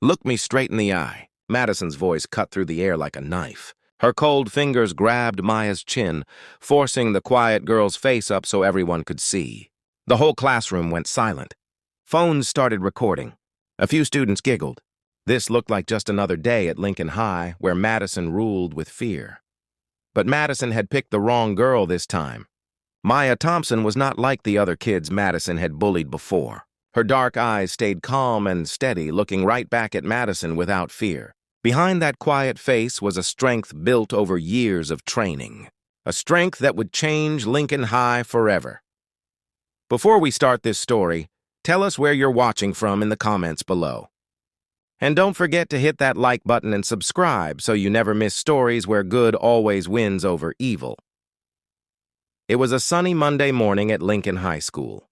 Look me straight in the eye. Madison's voice cut through the air like a knife. Her cold fingers grabbed Maya's chin, forcing the quiet girl's face up so everyone could see. The whole classroom went silent. Phones started recording. A few students giggled. This looked like just another day at Lincoln High, where Madison ruled with fear. But Madison had picked the wrong girl this time. Maya Thompson was not like the other kids Madison had bullied before. Her dark eyes stayed calm and steady, looking right back at Madison without fear. Behind that quiet face was a strength built over years of training. A strength that would change Lincoln High forever. Before we start this story, tell us where you're watching from in the comments below. And don't forget to hit that like button and subscribe so you never miss stories where good always wins over evil. It was a sunny Monday morning at Lincoln High School.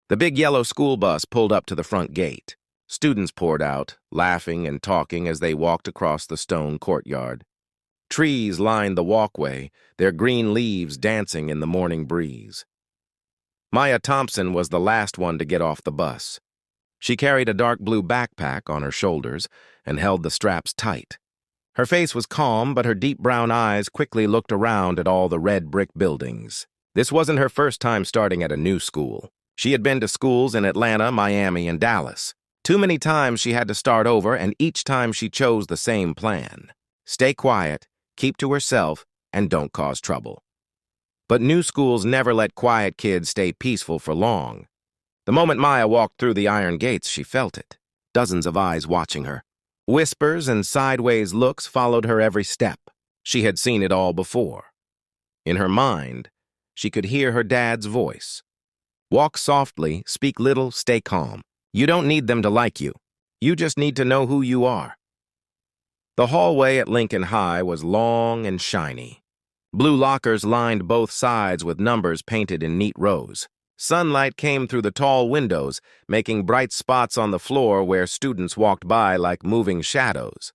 The big yellow school bus pulled up to the front gate. Students poured out, laughing and talking as they walked across the stone courtyard. Trees lined the walkway, their green leaves dancing in the morning breeze. Maya Thompson was the last one to get off the bus. She carried a dark blue backpack on her shoulders and held the straps tight. Her face was calm, but her deep brown eyes quickly looked around at all the red brick buildings. This wasn't her first time starting at a new school. She had been to schools in Atlanta, Miami, and Dallas. Too many times she had to start over, and each time she chose the same plan. Stay quiet, keep to herself, and don't cause trouble. But new schools never let quiet kids stay peaceful for long. The moment Maya walked through the iron gates, she felt it. Dozens of eyes watching her. Whispers and sideways looks followed her every step. She had seen it all before. In her mind, she could hear her dad's voice. Walk softly, speak little, stay calm. You don't need them to like you. You just need to know who you are. The hallway at Lincoln High was long and shiny. Blue lockers lined both sides with numbers painted in neat rows. Sunlight came through the tall windows, making bright spots on the floor where students walked by like moving shadows.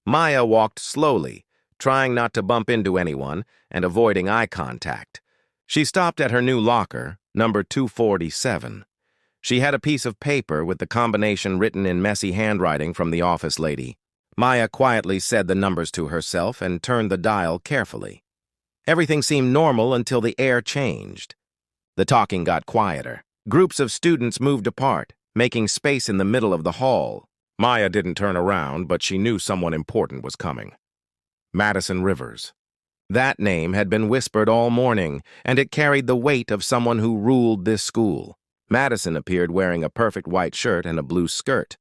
Maya walked slowly, trying not to bump into anyone and avoiding eye contact. She stopped at her new locker, number 247. She had a piece of paper with the combination written in messy handwriting from the office lady. Maya quietly said the numbers to herself and turned the dial carefully. Everything seemed normal until the air changed. The talking got quieter. Groups of students moved apart, making space in the middle of the hall. Maya didn't turn around, but she knew someone important was coming. Madison Rivers. That name had been whispered all morning, and it carried the weight of someone who ruled this school. Madison appeared wearing a perfect white shirt and a blue skirt.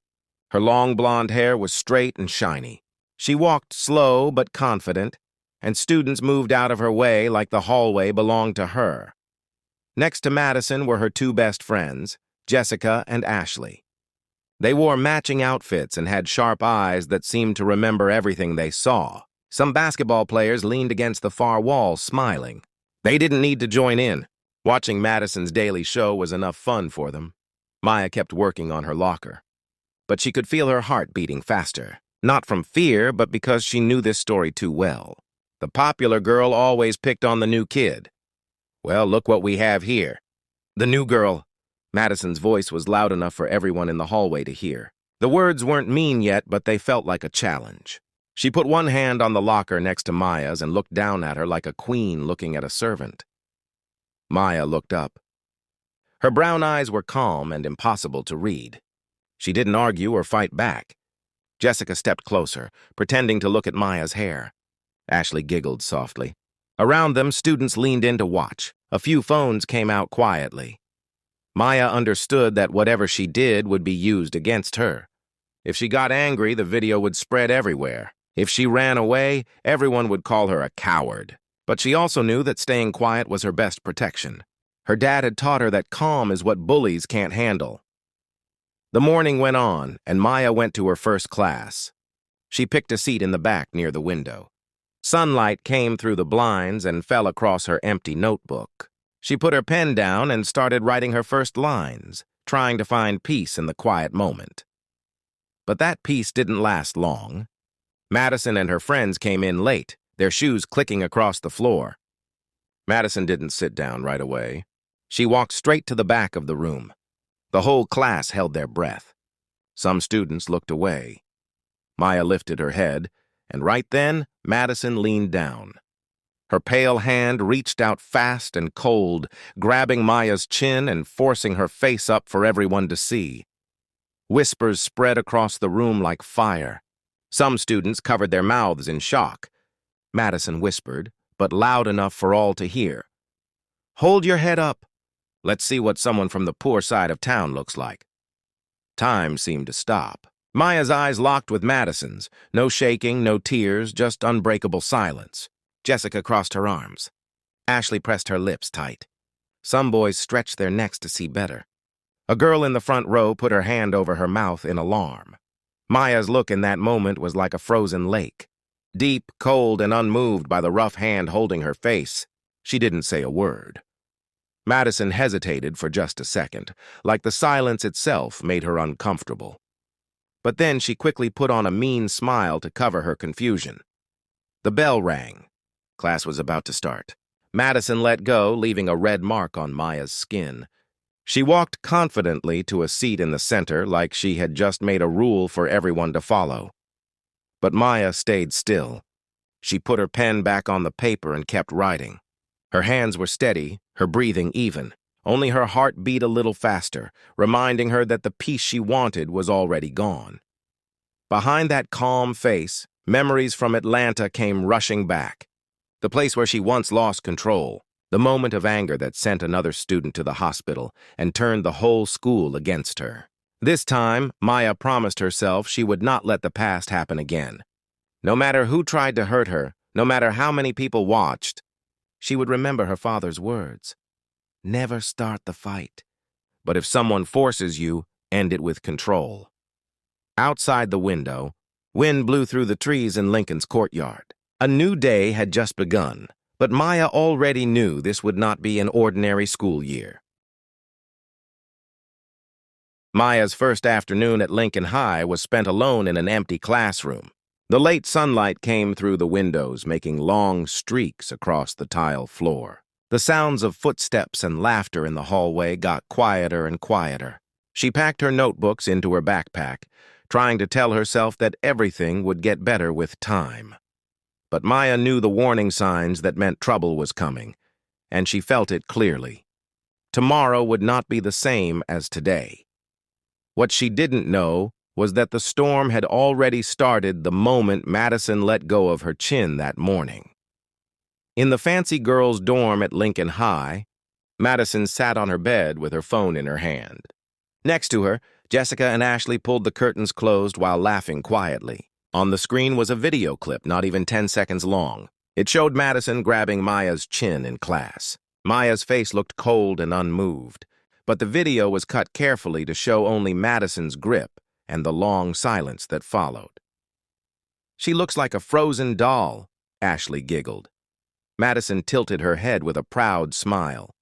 Her long blonde hair was straight and shiny. She walked slow but confident, and students moved out of her way like the hallway belonged to her. Next to Madison were her two best friends, Jessica and Ashley. They wore matching outfits and had sharp eyes that seemed to remember everything they saw. Some basketball players leaned against the far wall, smiling. They didn't need to join in. Watching Madison's daily show was enough fun for them. Maya kept working on her locker. But she could feel her heart beating faster. Not from fear, but because she knew this story too well. The popular girl always picked on the new kid. Well, look what we have here. The new girl. Madison's voice was loud enough for everyone in the hallway to hear. The words weren't mean yet, but they felt like a challenge. She put one hand on the locker next to Maya's and looked down at her like a queen looking at a servant. Maya looked up. Her brown eyes were calm and impossible to read. She didn't argue or fight back. Jessica stepped closer, pretending to look at Maya's hair. Ashley giggled softly. Around them, students leaned in to watch. A few phones came out quietly. Maya understood that whatever she did would be used against her. If she got angry, the video would spread everywhere. If she ran away, everyone would call her a coward. But she also knew that staying quiet was her best protection. Her dad had taught her that calm is what bullies can't handle. The morning went on, and Maya went to her first class. She picked a seat in the back near the window. Sunlight came through the blinds and fell across her empty notebook. She put her pen down and started writing her first lines, trying to find peace in the quiet moment. But that peace didn't last long. Madison and her friends came in late, their shoes clicking across the floor. Madison didn't sit down right away. She walked straight to the back of the room. The whole class held their breath. Some students looked away. Maya lifted her head, and right then, Madison leaned down. Her pale hand reached out fast and cold, grabbing Maya's chin and forcing her face up for everyone to see. Whispers spread across the room like fire. Some students covered their mouths in shock. Madison whispered, but loud enough for all to hear. "Hold your head up. Let's see what someone from the poor side of town looks like." Time seemed to stop. Maya's eyes locked with Madison's. No shaking, no tears, just unbreakable silence. Jessica crossed her arms. Ashley pressed her lips tight. Some boys stretched their necks to see better. A girl in the front row put her hand over her mouth in alarm. Maya's look in that moment was like a frozen lake. Deep, cold, and unmoved by the rough hand holding her face, she didn't say a word. Madison hesitated for just a second, like the silence itself made her uncomfortable. But then she quickly put on a mean smile to cover her confusion. The bell rang. Class was about to start. Madison let go, leaving a red mark on Maya's skin. She walked confidently to a seat in the center like she had just made a rule for everyone to follow. But Maya stayed still. She put her pen back on the paper and kept writing. Her hands were steady, her breathing even. Only her heart beat a little faster, reminding her that the peace she wanted was already gone. Behind that calm face, memories from Atlanta came rushing back. The place where she once lost control, the moment of anger that sent another student to the hospital and turned the whole school against her. This time, Maya promised herself she would not let the past happen again. No matter who tried to hurt her, no matter how many people watched, she would remember her father's words. Never start the fight. But if someone forces you, end it with control. Outside the window, wind blew through the trees in Lincoln's courtyard. A new day had just begun, but Maya already knew this would not be an ordinary school year. Maya's first afternoon at Lincoln High was spent alone in an empty classroom. The late sunlight came through the windows, making long streaks across the tile floor. The sounds of footsteps and laughter in the hallway got quieter and quieter. She packed her notebooks into her backpack, trying to tell herself that everything would get better with time. But Maya knew the warning signs that meant trouble was coming, and she felt it clearly. Tomorrow would not be the same as today. What she didn't know was that the storm had already started the moment Madison let go of her chin that morning. In the fancy girls' dorm at Lincoln High, Madison sat on her bed with her phone in her hand. Next to her, Jessica and Ashley pulled the curtains closed while laughing quietly. On the screen was a video clip not even 10 seconds long. It showed Madison grabbing Maya's chin in class. Maya's face looked cold and unmoved, but the video was cut carefully to show only Madison's grip and the long silence that followed. "She looks like a frozen doll," Ashley giggled. Madison tilted her head with a proud smile.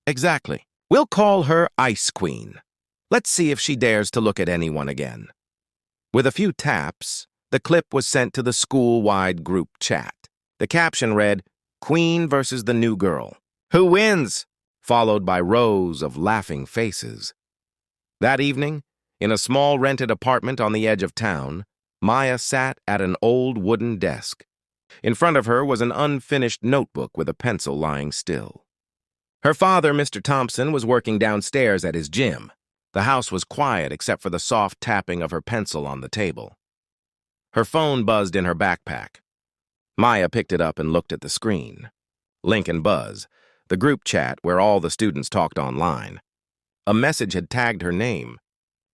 "Exactly. We'll call her Ice Queen. Let's see if she dares to look at anyone again." With a few taps, the clip was sent to the school-wide group chat. The caption read, "Queen versus the new girl. Who wins?" followed by rows of laughing faces. That evening, in a small rented apartment on the edge of town, Maya sat at an old wooden desk. In front of her was an unfinished notebook with a pencil lying still. Her father, Mr. Thompson, was working downstairs at his gym. The house was quiet except for the soft tapping of her pencil on the table. Her phone buzzed in her backpack. Maya picked it up and looked at the screen. Lincoln Buzz, the group chat where all the students talked online. A message had tagged her name.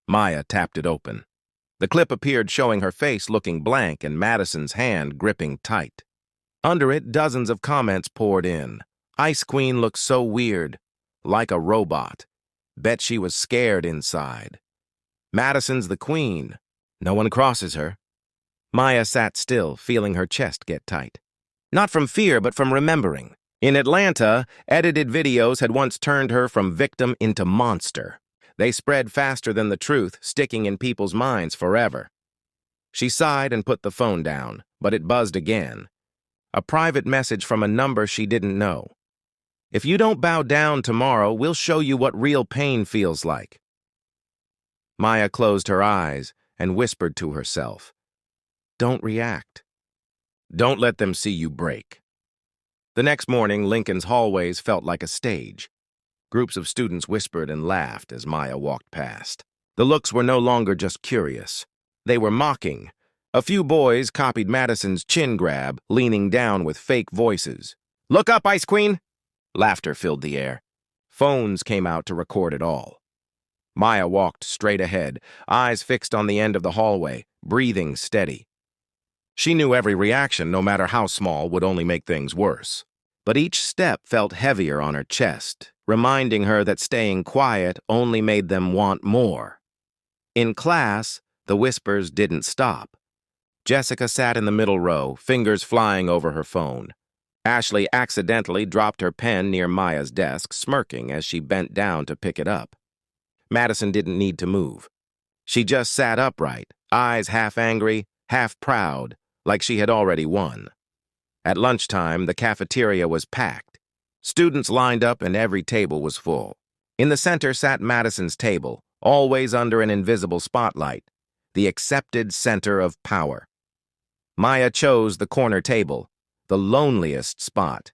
Maya tapped it open. The clip appeared showing her face looking blank and Madison's hand gripping tight. Under it, dozens of comments poured in. "Ice Queen looks so weird, like a robot. Bet she was scared inside. Madison's the queen. No one crosses her." Maya sat still, feeling her chest get tight. Not from fear, but from remembering. In Atlanta, edited videos had once turned her from victim into monster. They spread faster than the truth, sticking in people's minds forever. She sighed and put the phone down, but it buzzed again. A private message from a number she didn't know. "If you don't bow down tomorrow, we'll show you what real pain feels like." Maya closed her eyes and whispered to herself, Don't react. Don't let them see you break. The next morning, Lincoln's hallways felt like a stage. Groups of students whispered and laughed as Maya walked past. The looks were no longer just curious. They were mocking. A few boys copied Madison's chin grab, leaning down with fake voices. "Look up, Ice Queen!" Laughter filled the air. Phones came out to record it all. Maya walked straight ahead, eyes fixed on the end of the hallway, breathing steady. She knew every reaction, no matter how small, would only make things worse. But each step felt heavier on her chest, reminding her that staying quiet only made them want more. In class, the whispers didn't stop. Jessica sat in the middle row, fingers flying over her phone. Ashley accidentally dropped her pen near Maya's desk, smirking as she bent down to pick it up. Madison didn't need to move. She just sat upright, eyes half angry, half proud, like she had already won. At lunchtime, the cafeteria was packed. Students lined up and every table was full. In the center sat Madison's table, always under an invisible spotlight, the accepted center of power. Maya chose the corner table, the loneliest spot.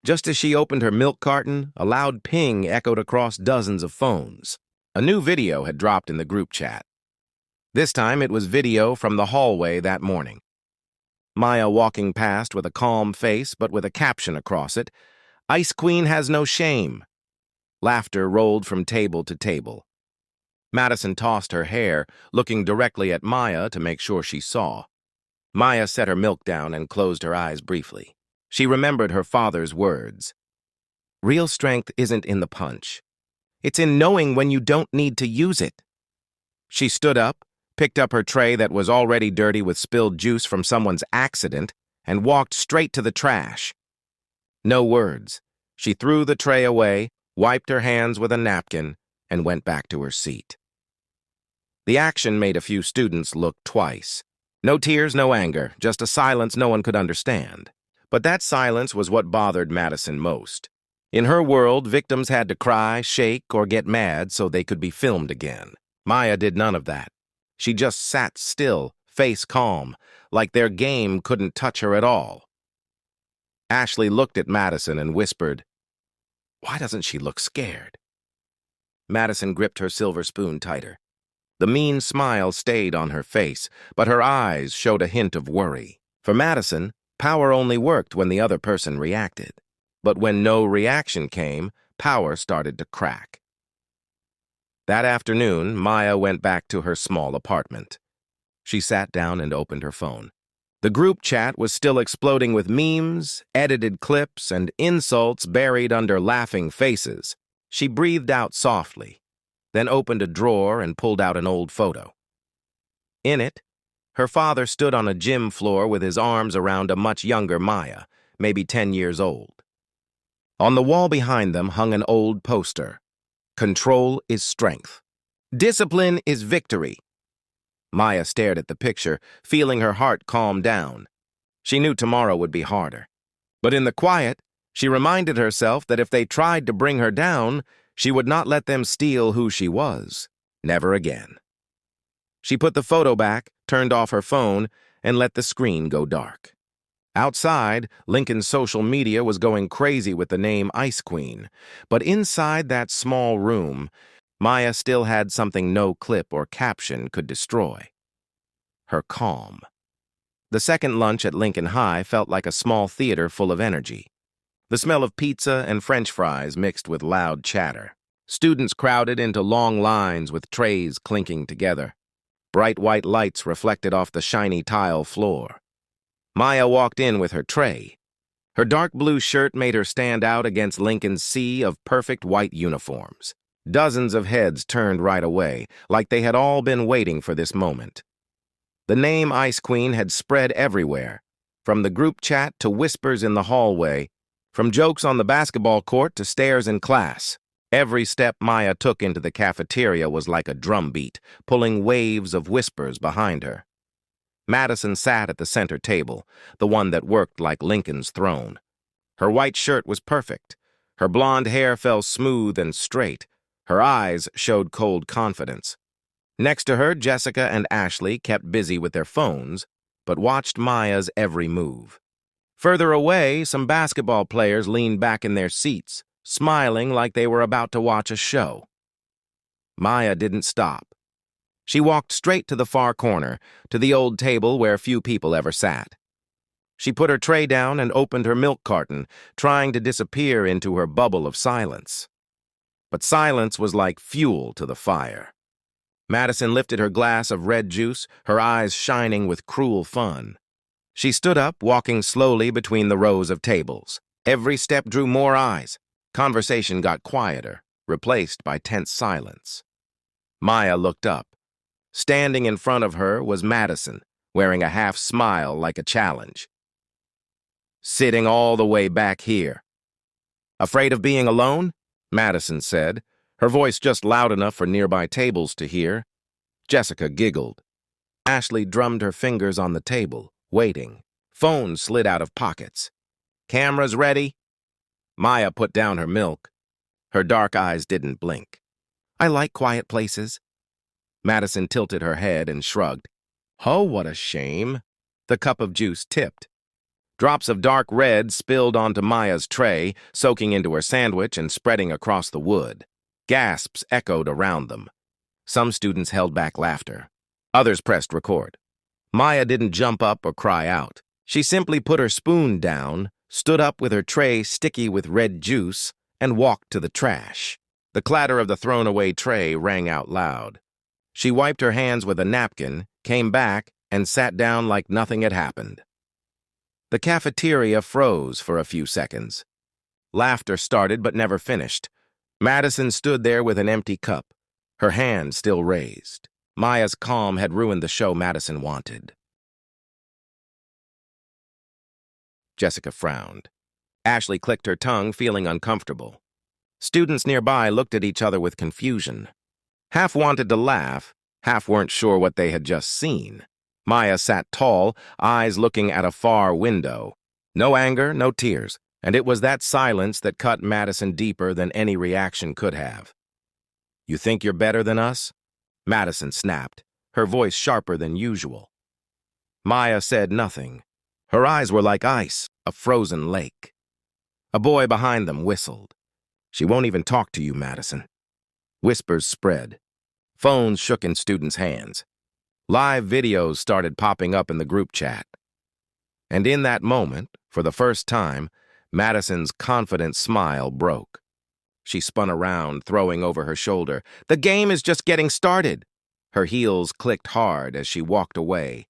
Just as she opened her milk carton, a loud ping echoed across dozens of phones. A new video had dropped in the group chat. This time it was video from the hallway that morning. Maya walking past with a calm face but with a caption across it, "Ice Queen has no shame." Laughter rolled from table to table. Madison tossed her hair, looking directly at Maya to make sure she saw. Maya set her milk down and closed her eyes briefly. She remembered her father's words. "Real strength isn't in the punch. It's in knowing when you don't need to use it." She stood up, picked up her tray that was already dirty with spilled juice from someone's accident, and walked straight to the trash. No words. She threw the tray away, wiped her hands with a napkin, and went back to her seat. The action made a few students look twice. No tears, no anger, just a silence no one could understand. But that silence was what bothered Madison most. In her world, victims had to cry, shake, or get mad so they could be filmed again. Maya did none of that. She just sat still, face calm, like their game couldn't touch her at all. Ashley looked at Madison and whispered, "Why doesn't she look scared?" Madison gripped her silver spoon tighter. The mean smile stayed on her face, but her eyes showed a hint of worry. For Madison, power only worked when the other person reacted. But when no reaction came, power started to crack. That afternoon, Maya went back to her small apartment. She sat down and opened her phone. The group chat was still exploding with memes, edited clips, and insults buried under laughing faces. She breathed out softly, then opened a drawer and pulled out an old photo. In it, her father stood on a gym floor with his arms around a much younger Maya, maybe 10 years old. On the wall behind them hung an old poster. "Control is strength. Discipline is victory." Maya stared at the picture, feeling her heart calm down. She knew tomorrow would be harder. But in the quiet, she reminded herself that if they tried to bring her down, she would not let them steal who she was. Never again. She put the photo back, turned off her phone, and let the screen go dark. Outside, Lincoln's social media was going crazy with the name Ice Queen. But inside that small room, Maya still had something no clip or caption could destroy. Her calm. The second lunch at Lincoln High felt like a small theater full of energy. The smell of pizza and French fries mixed with loud chatter. Students crowded into long lines with trays clinking together. Bright white lights reflected off the shiny tile floor. Maya walked in with her tray. Her dark blue shirt made her stand out against Lincoln's sea of perfect white uniforms. Dozens of heads turned right away, like they had all been waiting for this moment. The name Ice Queen had spread everywhere, from the group chat to whispers in the hallway, from jokes on the basketball court to stares in class. Every step Maya took into the cafeteria was like a drumbeat, pulling waves of whispers behind her. Madison sat at the center table, the one that worked like Lincoln's throne. Her white shirt was perfect. Her blonde hair fell smooth and straight. Her eyes showed cold confidence. Next to her, Jessica and Ashley kept busy with their phones, but watched Maya's every move. Further away, some basketball players leaned back in their seats, smiling like they were about to watch a show. Maya didn't stop. She walked straight to the far corner, to the old table where few people ever sat. She put her tray down and opened her milk carton, trying to disappear into her bubble of silence. But silence was like fuel to the fire. Madison lifted her glass of red juice, her eyes shining with cruel fun. She stood up, walking slowly between the rows of tables. Every step drew more eyes. Conversation got quieter, replaced by tense silence. Maya looked up. Standing in front of her was Madison, wearing a half smile like a challenge. "Sitting all the way back here." "Afraid of being alone?" Madison said, her voice just loud enough for nearby tables to hear. Jessica giggled. Ashley drummed her fingers on the table, waiting. Phones slid out of pockets. "Cameras ready?" Maya put down her milk. Her dark eyes didn't blink. "I like quiet places." Madison tilted her head and shrugged. "Oh, what a shame." The cup of juice tipped. Drops of dark red spilled onto Maya's tray, soaking into her sandwich and spreading across the wood. Gasps echoed around them. Some students held back laughter. Others pressed record. Maya didn't jump up or cry out. She simply put her spoon down, stood up with her tray sticky with red juice, and walked to the trash. The clatter of the thrown-away tray rang out loud. She wiped her hands with a napkin, came back, and sat down like nothing had happened. The cafeteria froze for a few seconds. Laughter started but never finished. Madison stood there with an empty cup, her hand still raised. Maya's calm had ruined the show Madison wanted. Jessica frowned. Ashley clicked her tongue, feeling uncomfortable. Students nearby looked at each other with confusion. Half wanted to laugh, half weren't sure what they had just seen. Maya sat tall, eyes looking at a far window. No anger, no tears, and it was that silence that cut Madison deeper than any reaction could have. "You think you're better than us?" Madison snapped, her voice sharper than usual. Maya said nothing. Her eyes were like ice, a frozen lake. A boy behind them whistled. "She won't even talk to you, Madison." Whispers spread. Phones shook in students' hands. Live videos started popping up in the group chat. And in that moment, for the first time, Madison's confident smile broke. She spun around, throwing over her shoulder. "The game is just getting started." Her heels clicked hard as she walked away.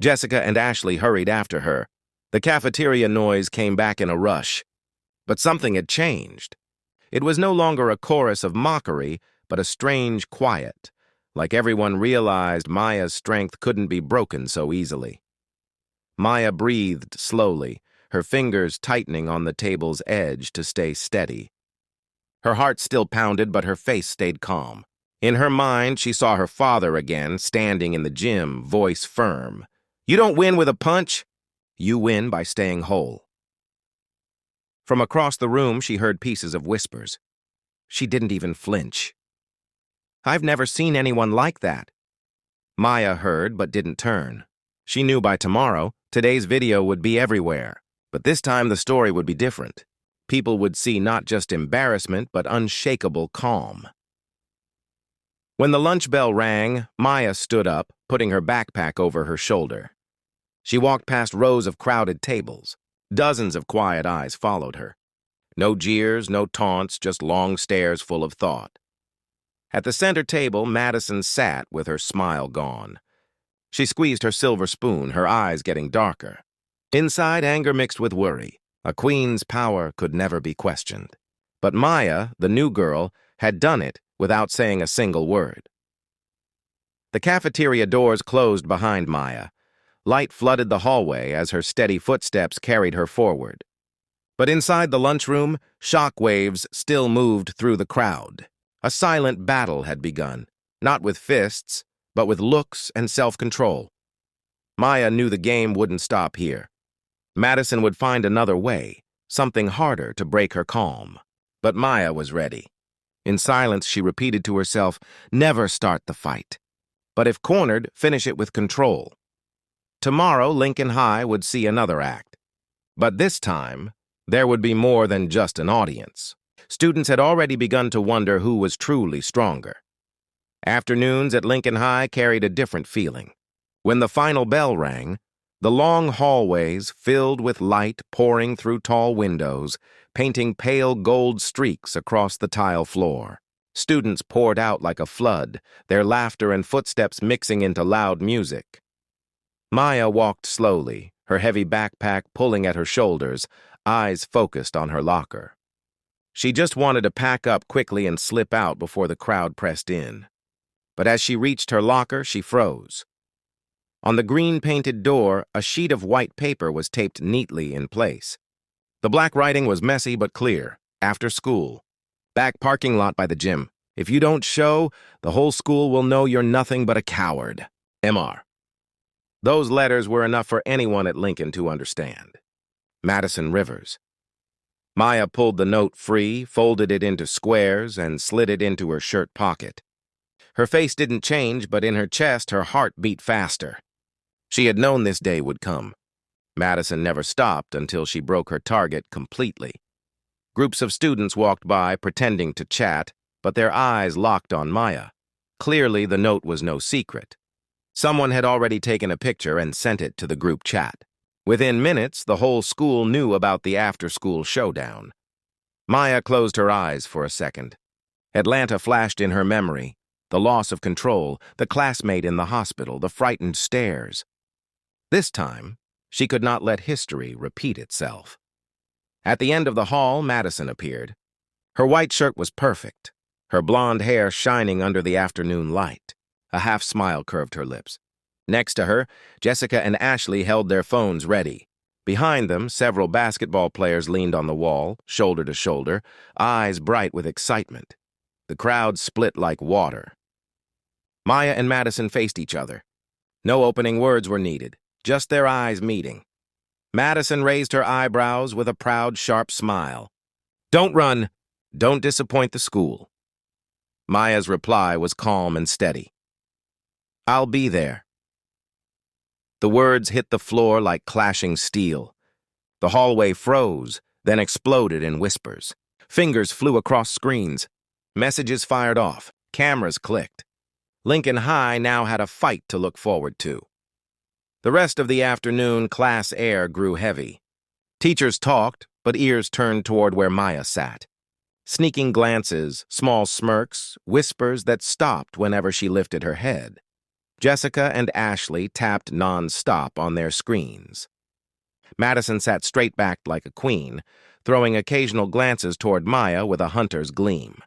Jessica and Ashley hurried after her. The cafeteria noise came back in a rush. But something had changed. It was no longer a chorus of mockery, but a strange quiet, like everyone realized Maya's strength couldn't be broken so easily. Maya breathed slowly, her fingers tightening on the table's edge to stay steady. Her heart still pounded, but her face stayed calm. In her mind, she saw her father again, standing in the gym, voice firm. "You don't win with a punch. You win by staying whole." From across the room, she heard pieces of whispers. She didn't even flinch. "I've never seen anyone like that." Maya heard but didn't turn. She knew by tomorrow, today's video would be everywhere. But this time the story would be different. People would see not just embarrassment, but unshakable calm. When the lunch bell rang, Maya stood up, putting her backpack over her shoulder. She walked past rows of crowded tables. Dozens of quiet eyes followed her. No jeers, no taunts, just long stares full of thought. At the center table, Madison sat with her smile gone. She squeezed her silver spoon, her eyes getting darker. Inside, anger mixed with worry. A queen's power could never be questioned. But Maya, the new girl, had done it without saying a single word. The cafeteria doors closed behind Maya. Light flooded the hallway as her steady footsteps carried her forward. But inside the lunchroom, shockwaves still moved through the crowd. A silent battle had begun, not with fists, but with looks and self-control. Maya knew the game wouldn't stop here. Madison would find another way, something harder to break her calm. But Maya was ready. In silence, she repeated to herself, "Never start the fight. But if cornered, finish it with control." Tomorrow, Lincoln High would see another act. But this time, there would be more than just an audience. Students had already begun to wonder who was truly stronger. Afternoons at Lincoln High carried a different feeling. When the final bell rang, the long hallways filled with light pouring through tall windows, painting pale gold streaks across the tile floor. Students poured out like a flood, their laughter and footsteps mixing into loud music. Maya walked slowly, her heavy backpack pulling at her shoulders, eyes focused on her locker. She just wanted to pack up quickly and slip out before the crowd pressed in. But as she reached her locker, she froze. On the green-painted door, a sheet of white paper was taped neatly in place. The black writing was messy but clear. After school. Back parking lot by the gym. If you don't show, the whole school will know you're nothing but a coward. Mr. Those letters were enough for anyone at Lincoln to understand. Madison Rivers. Maya pulled the note free, folded it into squares, and slid it into her shirt pocket. Her face didn't change, but in her chest, her heart beat faster. She had known this day would come. Madison never stopped until she broke her target completely. Groups of students walked by, pretending to chat, but their eyes locked on Maya. Clearly, the note was no secret. Someone had already taken a picture and sent it to the group chat. Within minutes, the whole school knew about the after-school showdown. Maya closed her eyes for a second. Atlanta flashed in her memory. The loss of control, the classmate in the hospital, the frightened stares. This time, she could not let history repeat itself. At the end of the hall, Madison appeared. Her white shirt was perfect, her blonde hair shining under the afternoon light. A half-smile curved her lips. Next to her, Jessica and Ashley held their phones ready. Behind them, several basketball players leaned on the wall, shoulder to shoulder, eyes bright with excitement. The crowd split like water. Maya and Madison faced each other. No opening words were needed, just their eyes meeting. Madison raised her eyebrows with a proud, sharp smile. "Don't run. Don't disappoint the school." Maya's reply was calm and steady. "I'll be there." The words hit the floor like clashing steel. The hallway froze, then exploded in whispers. Fingers flew across screens. Messages fired off. Cameras clicked. Lincoln High now had a fight to look forward to. The rest of the afternoon, class air grew heavy. Teachers talked, but ears turned toward where Maya sat. Sneaking glances, small smirks, whispers that stopped whenever she lifted her head. Jessica and Ashley tapped non-stop on their screens. Madison sat straight-backed like a queen, throwing occasional glances toward Maya with a hunter's gleam.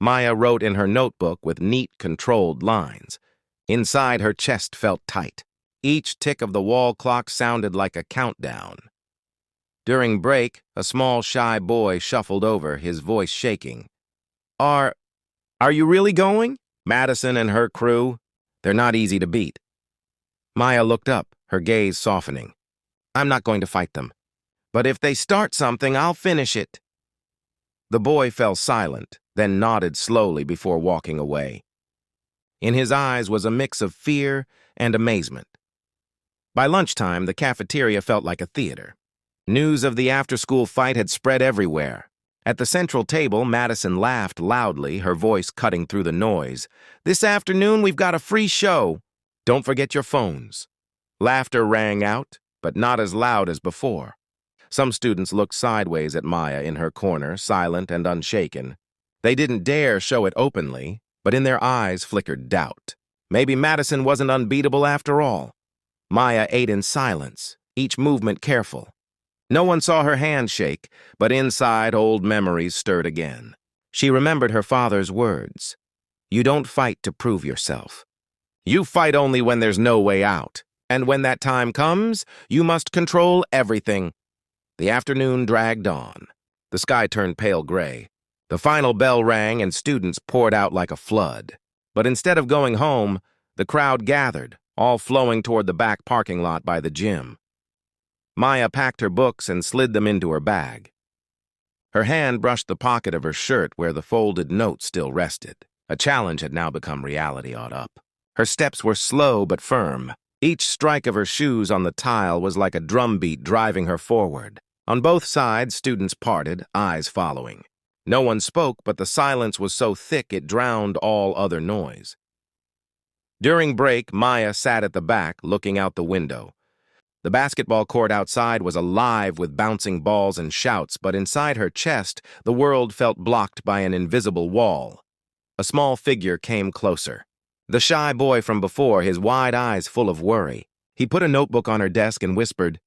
Maya wrote in her notebook with neat, controlled lines. Inside, her chest felt tight. Each tick of the wall clock sounded like a countdown. During break, a small, shy boy shuffled over, his voice shaking. Are you really going? Madison and her crew? They're not easy to beat." Maya looked up, her gaze softening. "I'm not going to fight them. But if they start something, I'll finish it." The boy fell silent, then nodded slowly before walking away. In his eyes was a mix of fear and amazement. By lunchtime, the cafeteria felt like a theater. News of the after-school fight had spread everywhere. At the central table, Madison laughed loudly, her voice cutting through the noise. "This afternoon, we've got a free show. Don't forget your phones." Laughter rang out, but not as loud as before. Some students looked sideways at Maya in her corner, silent and unshaken. They didn't dare show it openly, but in their eyes flickered doubt. Maybe Madison wasn't unbeatable after all. Maya ate in silence, each movement careful. No one saw her hand shake, but inside old memories stirred again. She remembered her father's words. "You don't fight to prove yourself. You fight only when there's no way out. And when that time comes, you must control everything." The afternoon dragged on. The sky turned pale gray. The final bell rang and students poured out like a flood. But instead of going home, the crowd gathered, all flowing toward the back parking lot by the gym. Maya packed her books and slid them into her bag. Her hand brushed the pocket of her shirt where the folded note still rested. A challenge had now become reality, up. Her steps were slow but firm. Each strike of her shoes on the tile was like a drumbeat driving her forward. On both sides, students parted, eyes following. No one spoke, but the silence was so thick it drowned all other noise. During break, Maya sat at the back, looking out the window. The basketball court outside was alive with bouncing balls and shouts, but inside her chest, the world felt blocked by an invisible wall. A small figure came closer. The shy boy from before, his wide eyes full of worry. He put a notebook on her desk and whispered,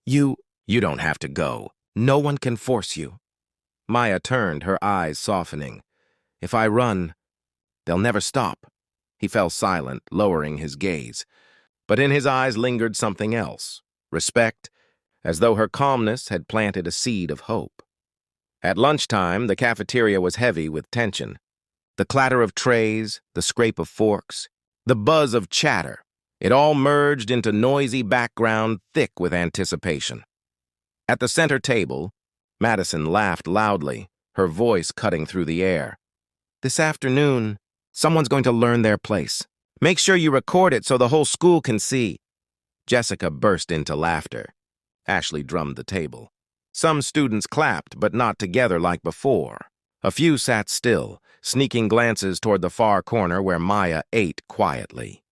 You don't have to go. No one can force you." Maya turned, her eyes softening. "If I run, they'll never stop." He fell silent, lowering his gaze. But in his eyes lingered something else, respect, as though her calmness had planted a seed of hope. At lunchtime, the cafeteria was heavy with tension. The clatter of trays, the scrape of forks, the buzz of chatter, it all merged into noisy background thick with anticipation. At the center table, Madison laughed loudly, her voice cutting through the air. "This afternoon, someone's going to learn their place. Make sure you record it so the whole school can see." Jessica burst into laughter. Ashley drummed the table. Some students clapped, but not together like before. A few sat still, sneaking glances toward the far corner where Maya ate quietly.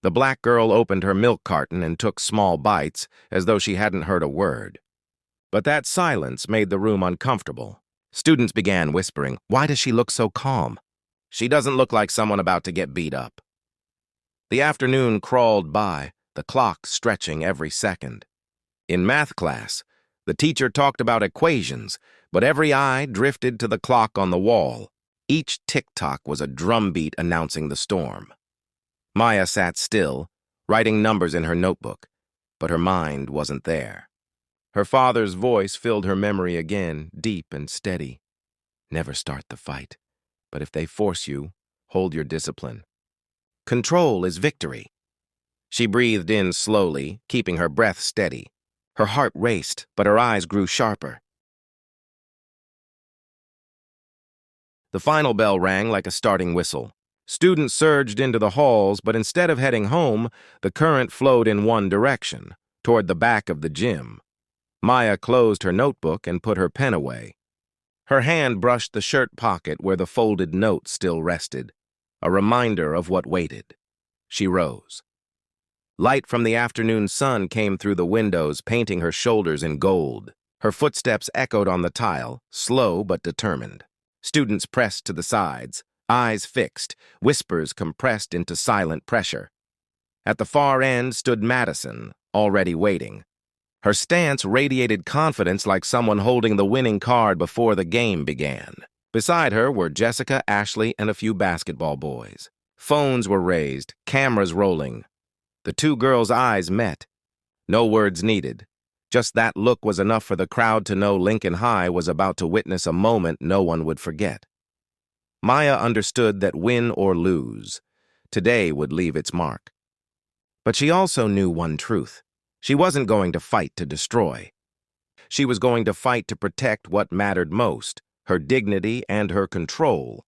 The black girl opened her milk carton and took small bites, as though she hadn't heard a word. But that silence made the room uncomfortable. Students began whispering, "Why does she look so calm? She doesn't look like someone about to get beat up." The afternoon crawled by, the clock stretching every second. In math class, the teacher talked about equations, but every eye drifted to the clock on the wall. Each tick-tock was a drumbeat announcing the storm. Maya sat still, writing numbers in her notebook, but her mind wasn't there. Her father's voice filled her memory again, deep and steady. "Never start the fight, but if they force you, hold your discipline. Control is victory." She breathed in slowly, keeping her breath steady. Her heart raced, but her eyes grew sharper. The final bell rang like a starting whistle. Students surged into the halls, but instead of heading home, the current flowed in one direction, toward the back of the gym. Maya closed her notebook and put her pen away. Her hand brushed the shirt pocket where the folded note still rested, a reminder of what waited. She rose. Light from the afternoon sun came through the windows, painting her shoulders in gold. Her footsteps echoed on the tile, slow but determined. Students pressed to the sides, eyes fixed, whispers compressed into silent pressure. At the far end stood Madison, already waiting. Her stance radiated confidence like someone holding the winning card before the game began. Beside her were Jessica, Ashley, and a few basketball boys. Phones were raised, cameras rolling. The two girls' eyes met. No words needed. Just that look was enough for the crowd to know Lincoln High was about to witness a moment no one would forget. Maya understood that win or lose, today would leave its mark. But she also knew one truth. She wasn't going to fight to destroy. She was going to fight to protect what mattered most, her dignity and her control.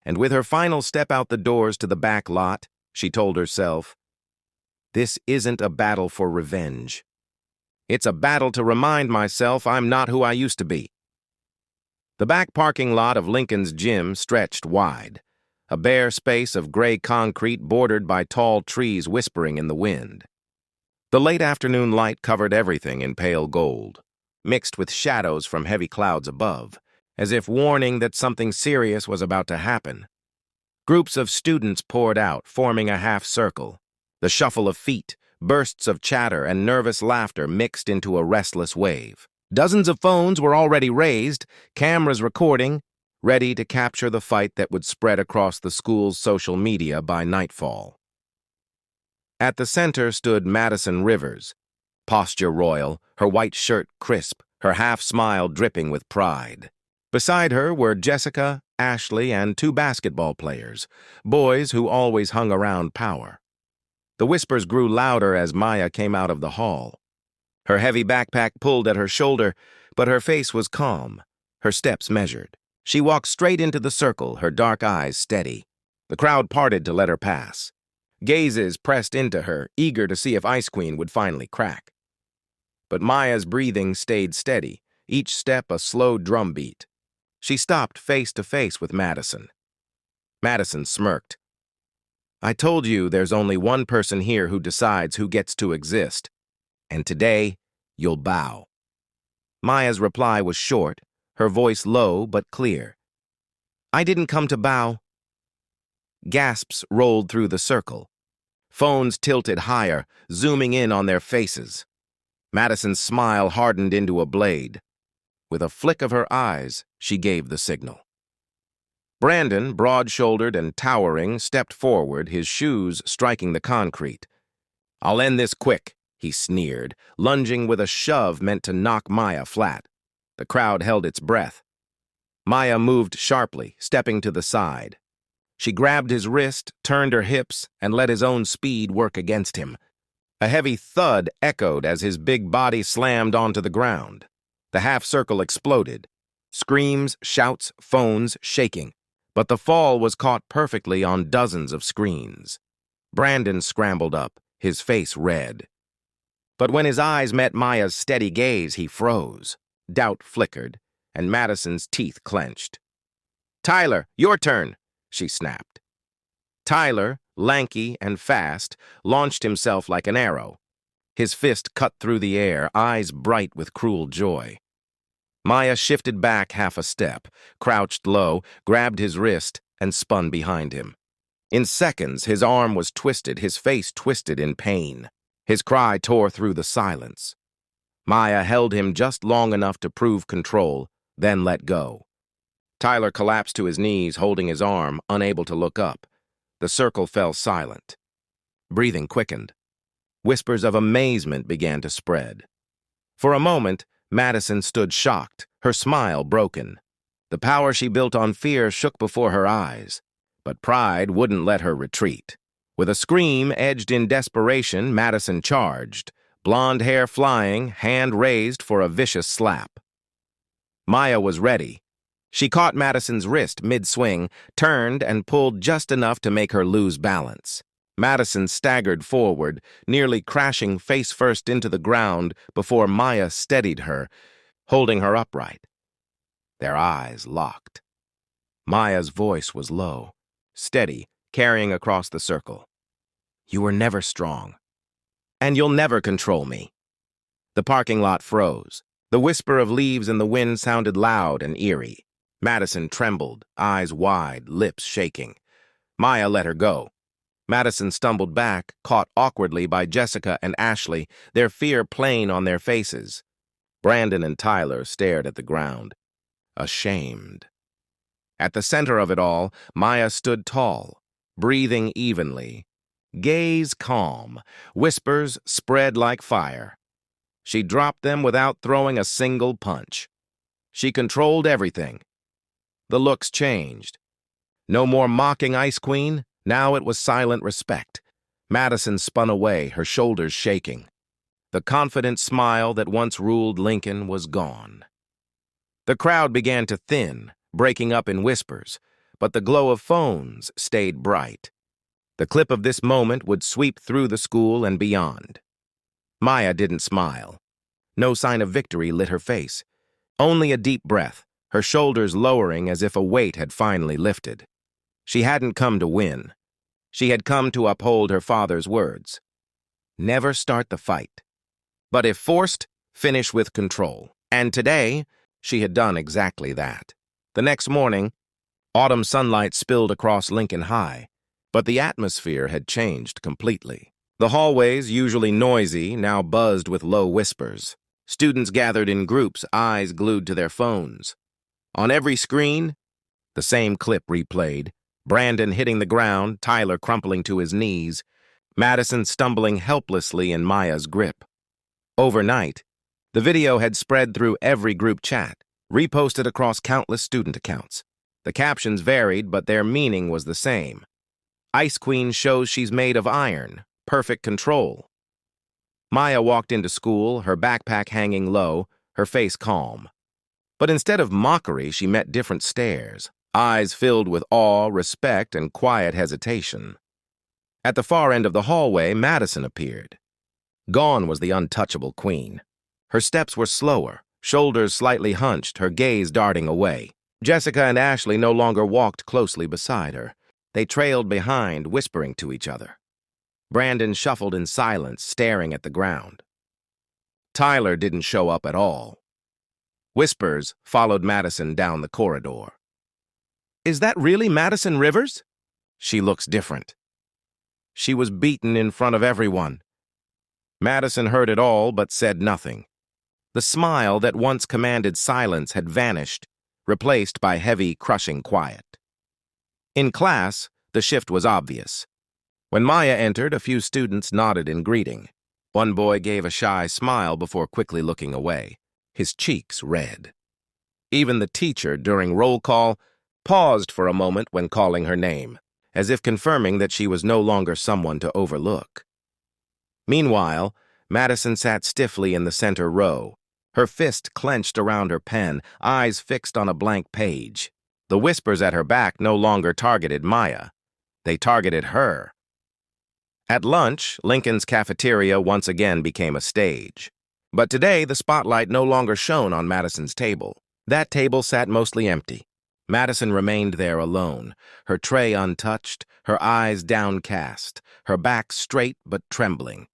And with her final step out the doors to the back lot, she told herself, "This isn't a battle for revenge. It's a battle to remind myself I'm not who I used to be." The back parking lot of Lincoln's gym stretched wide, a bare space of gray concrete bordered by tall trees whispering in the wind. The late afternoon light covered everything in pale gold, mixed with shadows from heavy clouds above, as if warning that something serious was about to happen. Groups of students poured out, forming a half circle. The shuffle of feet, bursts of chatter, and nervous laughter mixed into a restless wave. Dozens of phones were already raised, cameras recording, ready to capture the fight that would spread across the school's social media by nightfall. At the center stood Madison Rivers, posture royal, her white shirt crisp, her half-smile dripping with pride. Beside her were Jessica, Ashley, and two basketball players, boys who always hung around power. The whispers grew louder as Maya came out of the hall. Her heavy backpack pulled at her shoulder, but her face was calm, her steps measured. She walked straight into the circle, her dark eyes steady. The crowd parted to let her pass. Gazes pressed into her, eager to see if Ice Queen would finally crack. But Maya's breathing stayed steady, each step a slow drumbeat. She stopped face to face with Madison. Madison smirked. "I told you there's only one person here who decides who gets to exist. And today, you'll bow." Maya's reply was short, her voice low but clear. "I didn't come to bow." Gasps rolled through the circle. Phones tilted higher, zooming in on their faces. Madison's smile hardened into a blade. With a flick of her eyes, she gave the signal. Brandon, broad-shouldered and towering, stepped forward, his shoes striking the concrete. "I'll end this quick," he sneered, lunging with a shove meant to knock Maya flat. The crowd held its breath. Maya moved sharply, stepping to the side. She grabbed his wrist, turned her hips, and let his own speed work against him. A heavy thud echoed as his big body slammed onto the ground. The half-circle exploded. Screams, shouts, phones shaking. But the fall was caught perfectly on dozens of screens. Brandon scrambled up, his face red. But when his eyes met Maya's steady gaze, he froze. Doubt flickered, and Madison's teeth clenched. "Tyler, your turn," she snapped. Tyler, lanky and fast, launched himself like an arrow. His fist cut through the air, eyes bright with cruel joy. Maya shifted back half a step, crouched low, grabbed his wrist, and spun behind him. In seconds, his arm was twisted, his face twisted in pain. His cry tore through the silence. Maya held him just long enough to prove control, then let go. Tyler collapsed to his knees, holding his arm, unable to look up. The circle fell silent. Breathing quickened. Whispers of amazement began to spread. For a moment, Madison stood shocked, her smile broken. The power she built on fear shook before her eyes, but pride wouldn't let her retreat. With a scream edged in desperation, Madison charged, blonde hair flying, hand raised for a vicious slap. Maya was ready. She caught Madison's wrist mid-swing, turned, and pulled just enough to make her lose balance. Madison staggered forward, nearly crashing face-first into the ground before Maya steadied her, holding her upright. Their eyes locked. Maya's voice was low, steady, carrying across the circle. "You were never strong. And you'll never control me." The parking lot froze. The whisper of leaves in the wind sounded loud and eerie. Madison trembled, eyes wide, lips shaking. Maya let her go. Madison stumbled back, caught awkwardly by Jessica and Ashley, their fear plain on their faces. Brandon and Tyler stared at the ground, ashamed. At the center of it all, Maya stood tall, breathing evenly, gaze calm, whispers spread like fire. She dropped them without throwing a single punch. She controlled everything. The looks changed. No more mocking Ice Queen. Now it was silent respect. Madison spun away, her shoulders shaking. The confident smile that once ruled Lincoln was gone. The crowd began to thin, breaking up in whispers, but the glow of phones stayed bright. The clip of this moment would sweep through the school and beyond. Maya didn't smile. No sign of victory lit her face. Only a deep breath, her shoulders lowering as if a weight had finally lifted. She hadn't come to win. She had come to uphold her father's words. Never start the fight. But if forced, finish with control. And today, she had done exactly that. The next morning, autumn sunlight spilled across Lincoln High, but the atmosphere had changed completely. The hallways, usually noisy, now buzzed with low whispers. Students gathered in groups, eyes glued to their phones. On every screen, the same clip replayed. Brandon hitting the ground, Tyler crumpling to his knees, Madison stumbling helplessly in Maya's grip. Overnight, the video had spread through every group chat, reposted across countless student accounts. The captions varied, but their meaning was the same. Ice Queen shows she's made of iron, perfect control. Maya walked into school, her backpack hanging low, her face calm. But instead of mockery, she met different stares. Eyes filled with awe, respect, and quiet hesitation. At the far end of the hallway, Madison appeared. Gone was the untouchable queen. Her steps were slower, shoulders slightly hunched, her gaze darting away. Jessica and Ashley no longer walked closely beside her. They trailed behind, whispering to each other. Brandon shuffled in silence, staring at the ground. Tyler didn't show up at all. Whispers followed Madison down the corridor. "Is that really Madison Rivers?" "She looks different." "She was beaten in front of everyone." Madison heard it all but said nothing. The smile that once commanded silence had vanished, replaced by heavy, crushing quiet. In class, the shift was obvious. When Maya entered, a few students nodded in greeting. One boy gave a shy smile before quickly looking away, his cheeks red. Even the teacher, during roll call, paused for a moment when calling her name, as if confirming that she was no longer someone to overlook. Meanwhile, Madison sat stiffly in the center row, her fist clenched around her pen, eyes fixed on a blank page. The whispers at her back no longer targeted Maya. They targeted her. At lunch, Lincoln's cafeteria once again became a stage. But today, the spotlight no longer shone on Madison's table. That table sat mostly empty. Madison remained there alone, her tray untouched, her eyes downcast, her back straight but trembling.